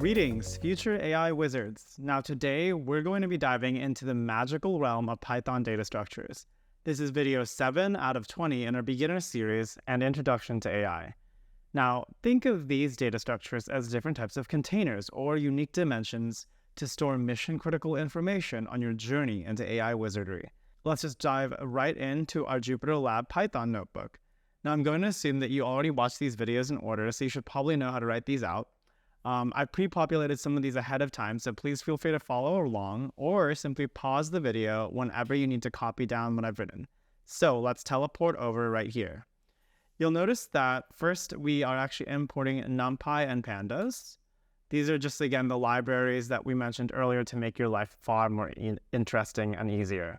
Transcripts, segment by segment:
Greetings, future AI wizards. Now today, we're going to be diving into the magical realm of Python data structures. This is video 7 out of 20 in our beginner series and introduction to AI. Now, think of these data structures as different types of containers or unique dimensions to store mission-critical information on your journey into AI wizardry. Let's just dive right into our Jupyter Lab Python notebook. Now, I'm going to assume that you already watched these videos in order, so you should probably know how to write these out. I've pre-populated some of these ahead of time, so please feel free to follow along or simply pause the video whenever you need to copy down what I've written. So let's teleport over right here. You'll notice that first we are actually importing NumPy and Pandas. These are just, again, the libraries that we mentioned earlier to make your life far more interesting and easier.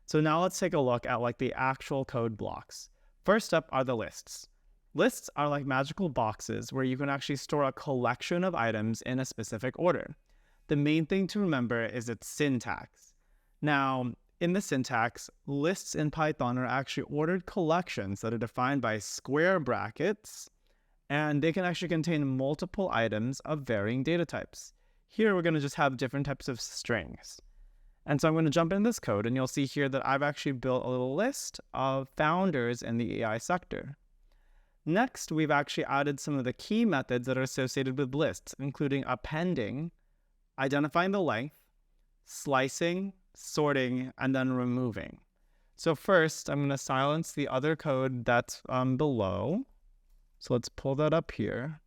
So now let's take a look at the actual code blocks. First up are the lists. Lists are like magical boxes where you can actually store a collection of items in a specific order. The main thing to remember is its syntax. Now, in the syntax, lists in Python are actually ordered collections that are defined by square brackets, and they can actually contain multiple items of varying data types. Here, we're going to just have different types of strings. And so I'm going to jump in this code, and you'll see here that I've actually built a little list of founders in the AI sector. Next, we've actually added some of the key methods that are associated with lists, including appending, identifying the length, slicing, sorting, and then removing. So first, I'm going to silence the other code that's below. So let's pull that up here.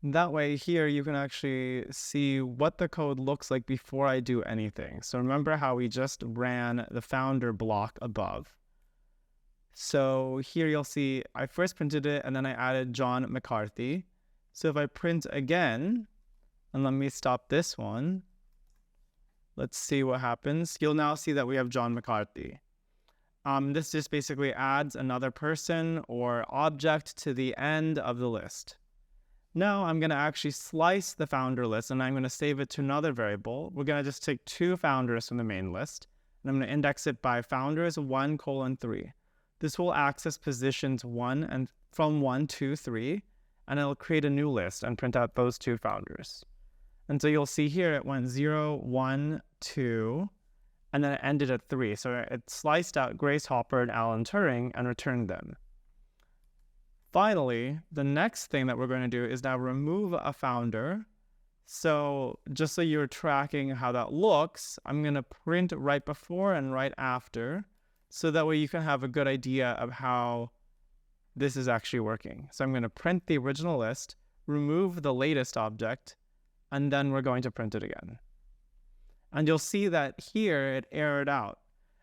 That way here you can actually see what the code looks like before I do anything. So remember how we just ran the founder block above. So here you'll see I first printed it and then I added John McCarthy. So if I print again, and let me stop this one, let's see what happens. You'll now see that we have John McCarthy. This just basically adds another person or object to the end of the list. Now I'm going to actually slice the founder list and I'm going to save it to another variable. We're going to just take two founders from the main list and I'm going to index it by founders1:3. This will access positions 1 and from 1 to 3, and it'll create a new list and print out those two founders. And so you'll see here it went 0, 1, 2, and then it ended at 3. So it sliced out Grace Hopper and Alan Turing and returned them. Finally, the next thing that we're going to do is now remove a founder. So just so you're tracking how that looks, I'm going to print right before and right after, so that way you can have a good idea of how this is actually working. So I'm going to print the original list, remove the latest object, and then we're going to print it again. And you'll see that here it errored out.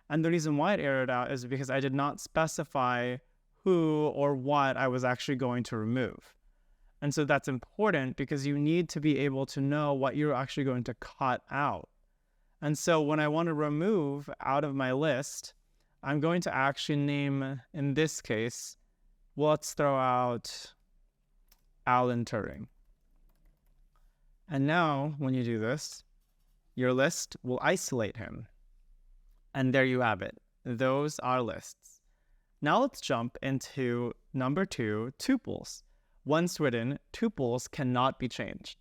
And the reason why it errored out is because I did not specify who or what I was actually going to remove. And so that's important because you need to be able to know what you're actually going to cut out. And so when I want to remove out of my list, I'm going to actually name, in this case, let's throw out Alan Turing. And now, when you do this, your list will isolate him. And there you have it. Those are lists. Now let's jump into number 2, tuples. Once written, tuples cannot be changed.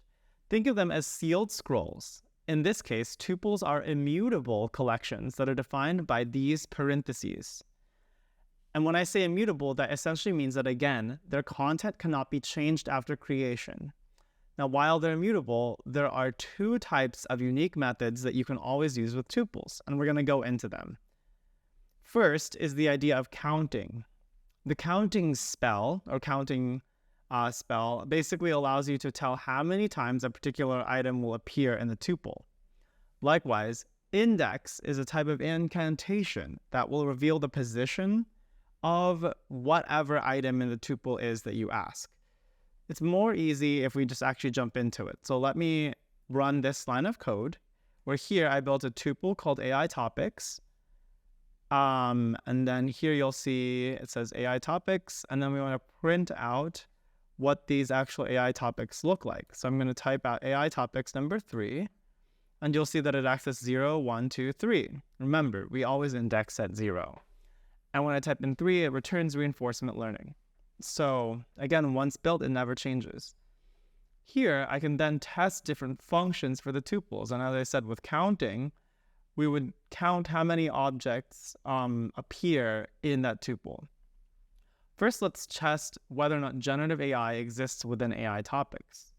Think of them as sealed scrolls. In this case, tuples are immutable collections that are defined by these parentheses. And when I say immutable, that essentially means that, again, their content cannot be changed after creation. Now, while they're immutable, there are two types of unique methods that you can always use with tuples, and we're going to go into them. First is the idea of counting. The counting spell, or counting spell, basically allows you to tell how many times a particular item will appear in the tuple. Likewise, index is a type of incantation that will reveal the position of whatever item in the tuple is that you ask. It's more easy if we just actually jump into it. So let me run this line of code, where here I built a tuple called AI topics. And then here you'll see it says AI topics, and then we want to print out what these actual AI topics look like. So I'm going to type out AI topics number 3, and you'll see that it accesses 0, 1, 2, 3. Remember, we always index at 0. And when I type in 3, it returns reinforcement learning. So again, once built, it never changes. Here, I can then test different functions for the tuples. And as I said, with counting, we would count how many objects appear in that tuple. First, let's test whether or not generative AI exists within AI topics.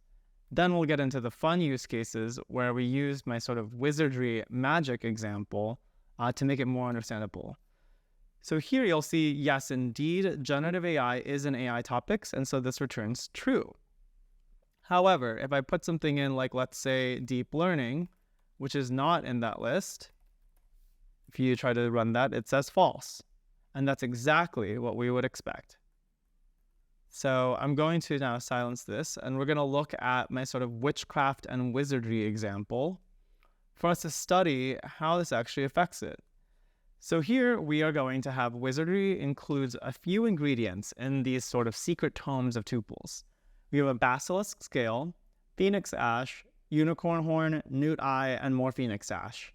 Then we'll get into the fun use cases where we use my sort of wizardry magic example to make it more understandable. So here you'll see, yes, indeed, generative AI is in AI topics, and so this returns true. However, if I put something in like, let's say, deep learning, which is not in that list, if you try to run that, it says false. And that's exactly what we would expect. So I'm going to now silence this, and we're going to look at my sort of witchcraft and wizardry example for us to study how this actually affects it. So here we are going to have wizardry includes a few ingredients in these sort of secret tomes of tuples. We have a basilisk scale, phoenix ash, unicorn horn, newt eye, and more phoenix ash.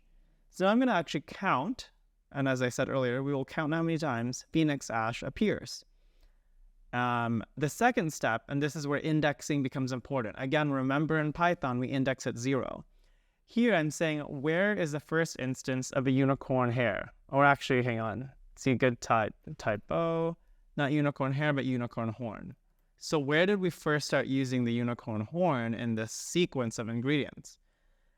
So I'm going to actually count, and as I said earlier, we will count how many times phoenix ash appears. The second step, and this is where indexing becomes important. Again, remember in Python, we index at 0. Here I'm saying, where is the first instance of a unicorn hair? Or actually, hang on, see a good typo, not unicorn hair, but unicorn horn. So where did we first start using the unicorn horn in this sequence of ingredients?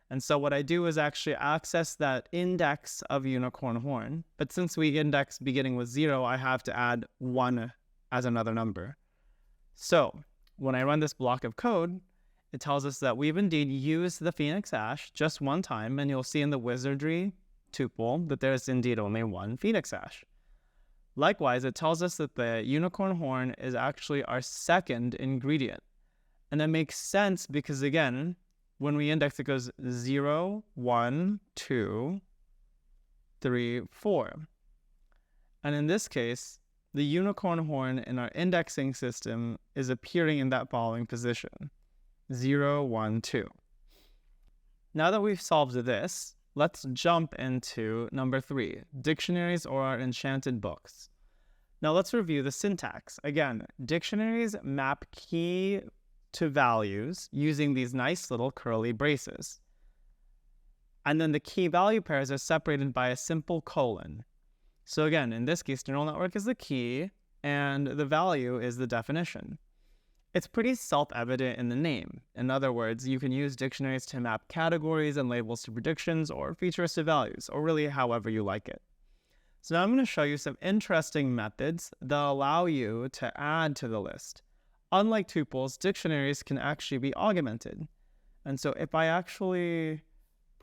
And so what I do is actually access that index of unicorn horn. But since we index beginning with 0, I have to add 1 as another number. So when I run this block of code, it tells us that we've indeed used the phoenix ash just one time, and you'll see in the wizardry tuple that there's indeed only one phoenix ash. Likewise, it tells us that the unicorn horn is actually our second ingredient. And that makes sense because, again, when we index, it goes 0, 1, 2, 3, 4. And in this case, the unicorn horn in our indexing system is appearing in that following position, 0, 1, 2. Now that we've solved this, let's jump into number 3, dictionaries or our enchanted books. Now let's review the syntax. Again, dictionaries map key to values using these nice little curly braces. And then the key value pairs are separated by a simple colon. So again, in this case, neural network is the key and the value is the definition. It's pretty self-evident in the name. In other words, you can use dictionaries to map categories and labels to predictions or features to values, or really however you like it. So now I'm going to show you some interesting methods that allow you to add to the list. Unlike tuples, dictionaries can actually be augmented. And so if I actually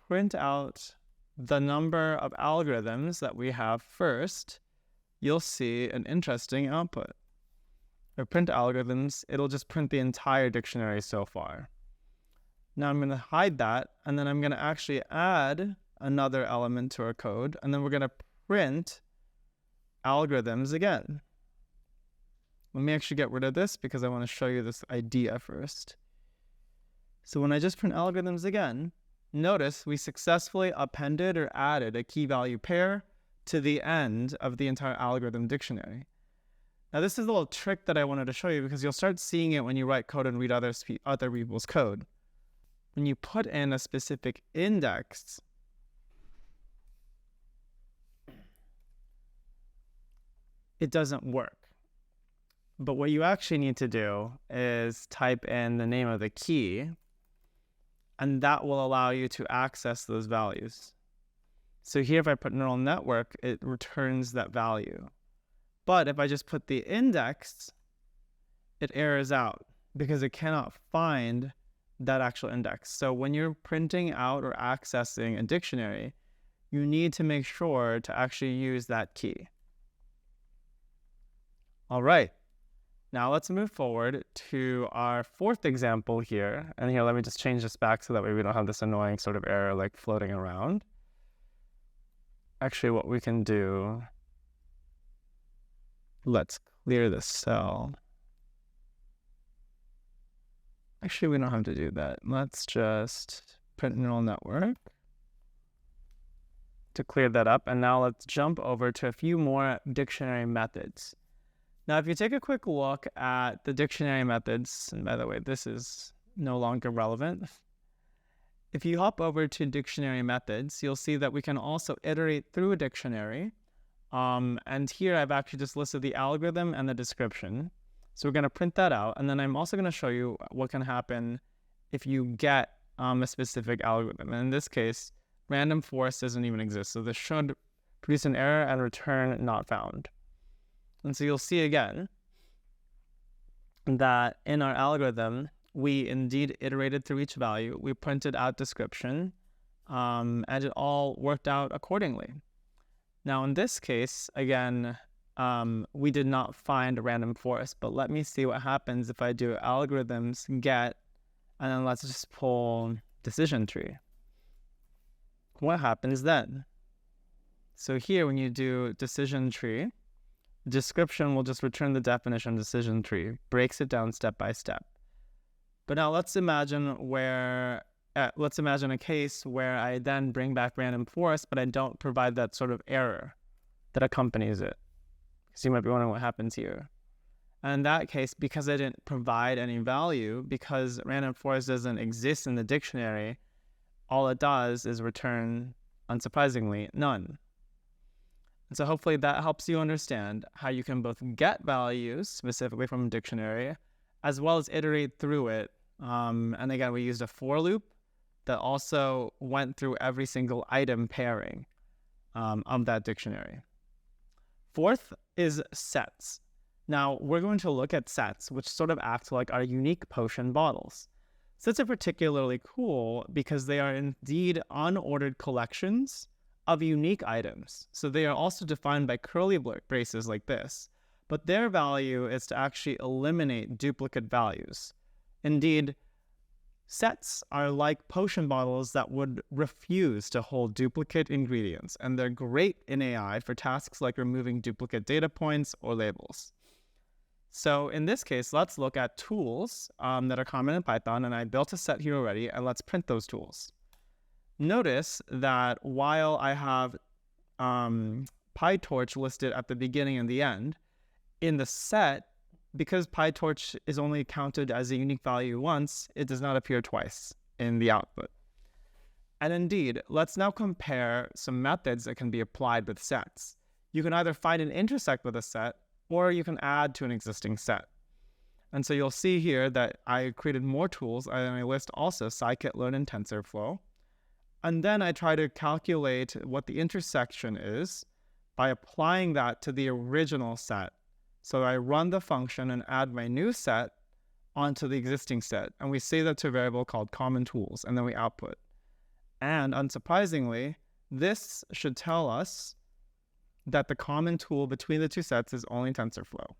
print out the number of algorithms that we have first, you'll see an interesting output. Or print algorithms, it'll just print the entire dictionary so far. Now I'm going to hide that, and then I'm going to actually add another element to our code, and then we're going to print algorithms again. Let me actually get rid of this because I want to show you this idea first. So when I just print algorithms again, notice we successfully appended or added a key value pair to the end of the entire algorithm dictionary. Now this is a little trick that I wanted to show you because you'll start seeing it when you write code and read other people's code. When you put in a specific index, it doesn't work. But what you actually need to do is type in the name of the key, and that will allow you to access those values. So here, if I put neural network, it returns that value. But if I just put the index, it errors out because it cannot find that actual index. So when you're printing out or accessing a dictionary, you need to make sure to actually use that key. All right. Now let's move forward to our fourth example here. And here, let me just change this back so that way we don't have this annoying sort of error like floating around. Actually, what we can do, let's clear the cell. Actually, we don't have to do that. Let's just print neural network to clear that up. And now let's jump over to a few more dictionary methods. Now, if you take a quick look at the dictionary methods, and by the way, this is no longer relevant. If you hop over to dictionary methods, you'll see that we can also iterate through a dictionary. And here I've actually just listed the algorithm and the description. So we're going to print that out. And then I'm also going to show you what can happen if you get a specific algorithm. And in this case, random forest doesn't even exist. So this should produce an error and return not found. And so you'll see again that in our algorithm, we indeed iterated through each value. We printed out description, and it all worked out accordingly. Now, in this case, again, we did not find a random forest, but let me see what happens if I do algorithms get, and then let's just pull decision tree. What happens then? So here, when you do decision tree, description will just return the definition of decision tree, breaks it down step by step. But now let's imagine a case where I then bring back random forest, but I don't provide that sort of error that accompanies it. So you might be wondering what happens here. And in that case, because I didn't provide any value, because random forest doesn't exist in the dictionary, all it does is return, unsurprisingly, none. And so hopefully that helps you understand how you can both get values specifically from a dictionary, as well as iterate through it. And again, we used a for loop that also went through every single item pairing of that dictionary. Fourth is sets. Now, we're going to look at sets, which sort of act like our unique potion bottles. Sets are particularly cool because they are indeed unordered collections of unique items. So they are also defined by curly braces like this, but their value is to actually eliminate duplicate values. Indeed, sets are like potion bottles that would refuse to hold duplicate ingredients, and they're great in AI for tasks like removing duplicate data points or labels. So in this case, let's look at tools that are common in Python, and I built a set here already, and let's print those tools. Notice that while I have PyTorch listed at the beginning and the end, in the set, because PyTorch is only counted as a unique value once, it does not appear twice in the output. And indeed, let's now compare some methods that can be applied with sets. You can either find and intersect with a set, or you can add to an existing set. And so you'll see here that I created more tools, and I list also scikit-learn and TensorFlow. And then I try to calculate what the intersection is by applying that to the original set. So I run the function and add my new set onto the existing set. And we save that to a variable called common tools, and then we output. And unsurprisingly, this should tell us that the common tool between the two sets is only TensorFlow.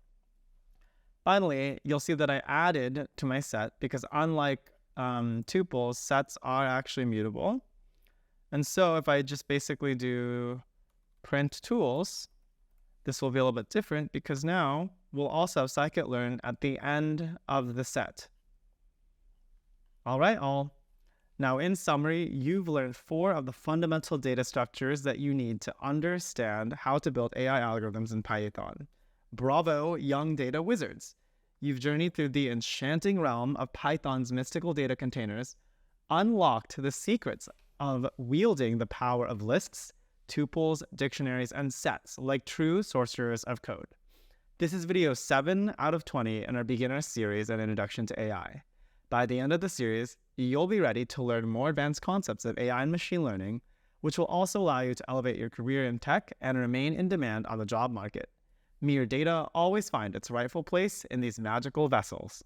Finally, you'll see that I added to my set because unlike tuples, sets are actually mutable. And so if I just basically do print tools, this will be a little bit different because now we'll also have scikit-learn at the end of the set. All right, all. Now, in summary, you've learned 4 of the fundamental data structures that you need to understand how to build AI algorithms in Python. Bravo, young data wizards. You've journeyed through the enchanting realm of Python's mystical data containers, unlocked the secrets of wielding the power of lists, tuples, dictionaries, and sets like true sorcerers of code. This is video 7 out of 20 in our beginner series and introduction to AI. By the end of the series, you'll be ready to learn more advanced concepts of AI and machine learning, which will also allow you to elevate your career in tech and remain in demand on the job market. May your data always find its rightful place in these magical vessels.